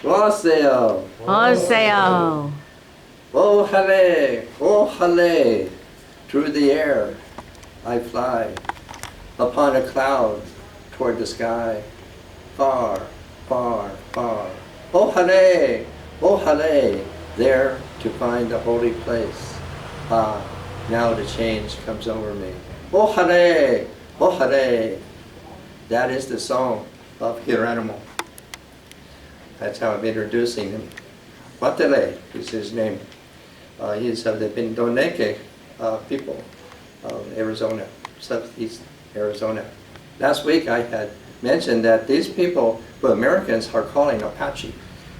Waseo. Oseo. Oh hale, through the air I fly, upon a cloud toward the sky, far, far, far. Oh hale, there to find the holy place. Ah, now the change comes over me. Oh hale, that is the song of Hieronymo. That's how I'm introducing him. Watele is his name. He's of the Bindoneke people of Arizona, southeast Arizona. Last week I had mentioned that these people, well, Americans are calling Apache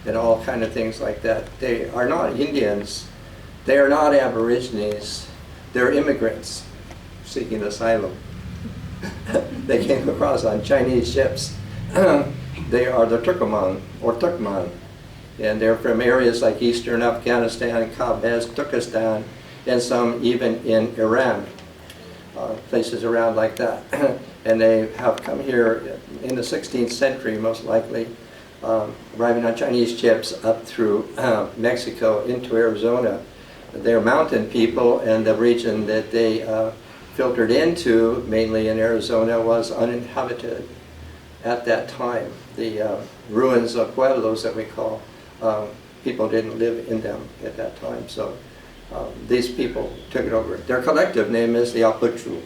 and all kind of things like that. They are not Indians. They are not Aborigines. They're immigrants seeking asylum. They came across on Chinese ships. They are the Turkoman or Turkman. And they're from areas like eastern Afghanistan, Kabul, Turkestan, and some even in Iran, places around like that. And they have come here in the 16th century, most likely, arriving on Chinese ships up through Mexico into Arizona. They're mountain people, and the region that they filtered into, mainly in Arizona, was uninhabited at that time. The ruins of pueblos that we call, people didn't live in them at that time, so these people took it over. Their collective name is the Apuchu,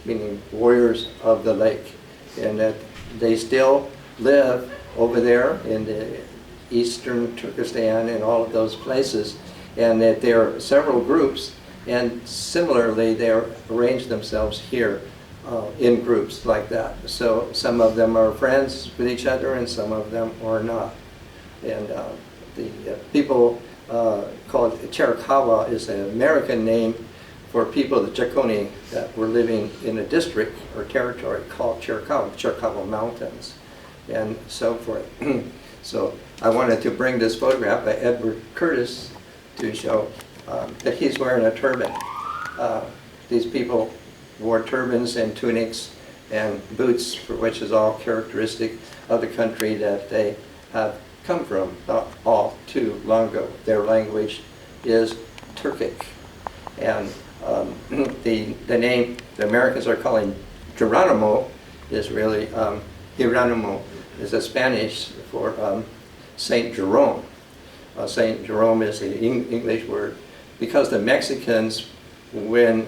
meaning warriors of the lake, and that they still live over there in the eastern Turkestan and all of those places, and that there are several groups, and similarly they arrange themselves here in groups like that. So some of them are friends with each other and some of them are not. And the people called Chiricahua is an American name for people, the Chaconi, that were living in a district or territory called Chiricahua Mountains, and so forth. So I wanted to bring this photograph by Edward Curtis to show that he's wearing a turban. These people wore turbans and tunics and boots, for which is all characteristic of the country that they have come from not all too long ago. Their language is Turkic. And the name the Americans are calling Geronimo is really, Hieronymo is a Spanish for Saint Jerome. Saint Jerome is the English word, because the Mexicans, when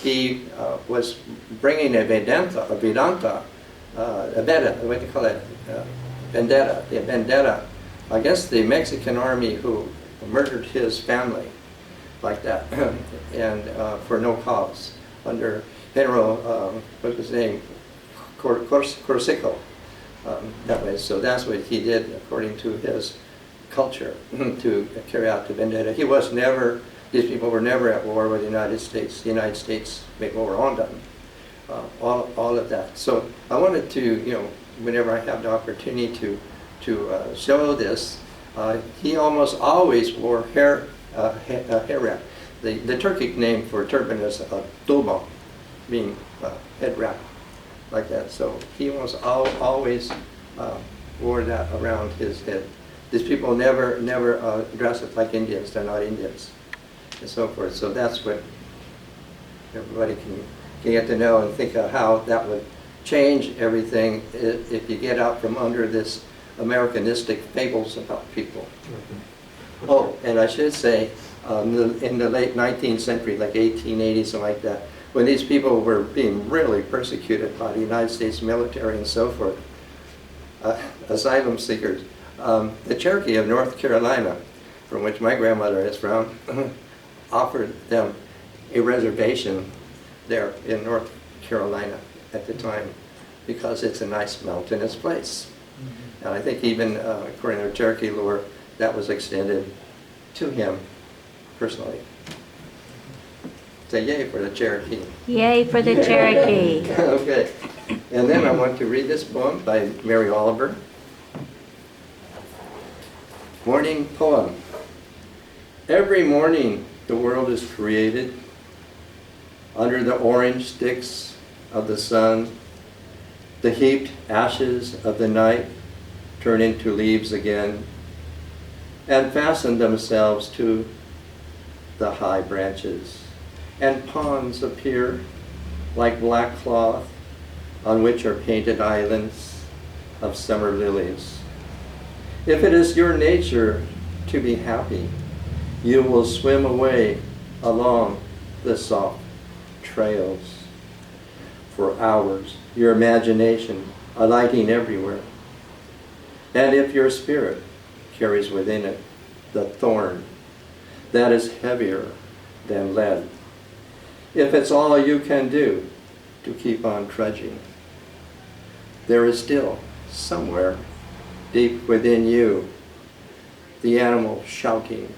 he was bringing a vendetta, what do you call it? Vendetta against the Mexican army who murdered his family like that, and for no cause, under General, what was his name, Corsico, that way. So that's what he did according to his culture, to carry out the vendetta. He was never, these people were never at war with the United States. The United States made war on them, all of that. So I wanted to, whenever I have the opportunity to show this, he almost always wore hair wrap. The Turkic name for turban is tulbang, meaning head wrap, like that. So he almost always wore that around his head. These people never dress up like Indians. They're not Indians, and so forth. So that's what everybody can get to know and think of how that would change everything if you get out from under this Americanistic fables about people. Oh, and I should say, in the late 19th century, like 1880, something like that, when these people were being really persecuted by the United States military and so forth, asylum seekers, the Cherokee of North Carolina, from which my grandmother is from, offered them a reservation there in North Carolina at the time, because it's a nice mountainous place. And I think even according to Cherokee lore, that was extended to him personally. Say yay for the Cherokee. Yay for the Cherokee. Okay. And then I want to read this poem by Mary Oliver. Morning poem. Every morning the world is created under the orange sticks of the sun, the heaped ashes of the night turn into leaves again and fasten themselves to the high branches, and ponds appear like black cloth on which are painted islands of summer lilies. If it is your nature to be happy, you will swim away along the soft trails for hours, your imagination alighting everywhere. And if your spirit carries within it the thorn that is heavier than lead, if it's all you can do to keep on trudging, there is still somewhere deep within you the animal shouting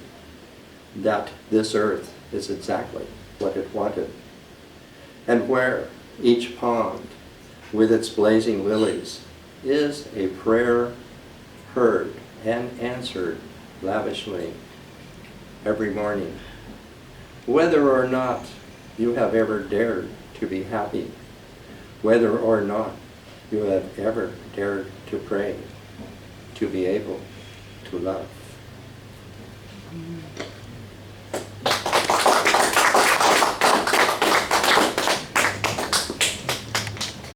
that this earth is exactly what it wanted, and where each pond with its blazing lilies is a prayer heard and answered lavishly every morning. Whether or not you have ever dared to be happy, whether or not you have ever dared to pray, to be able to love.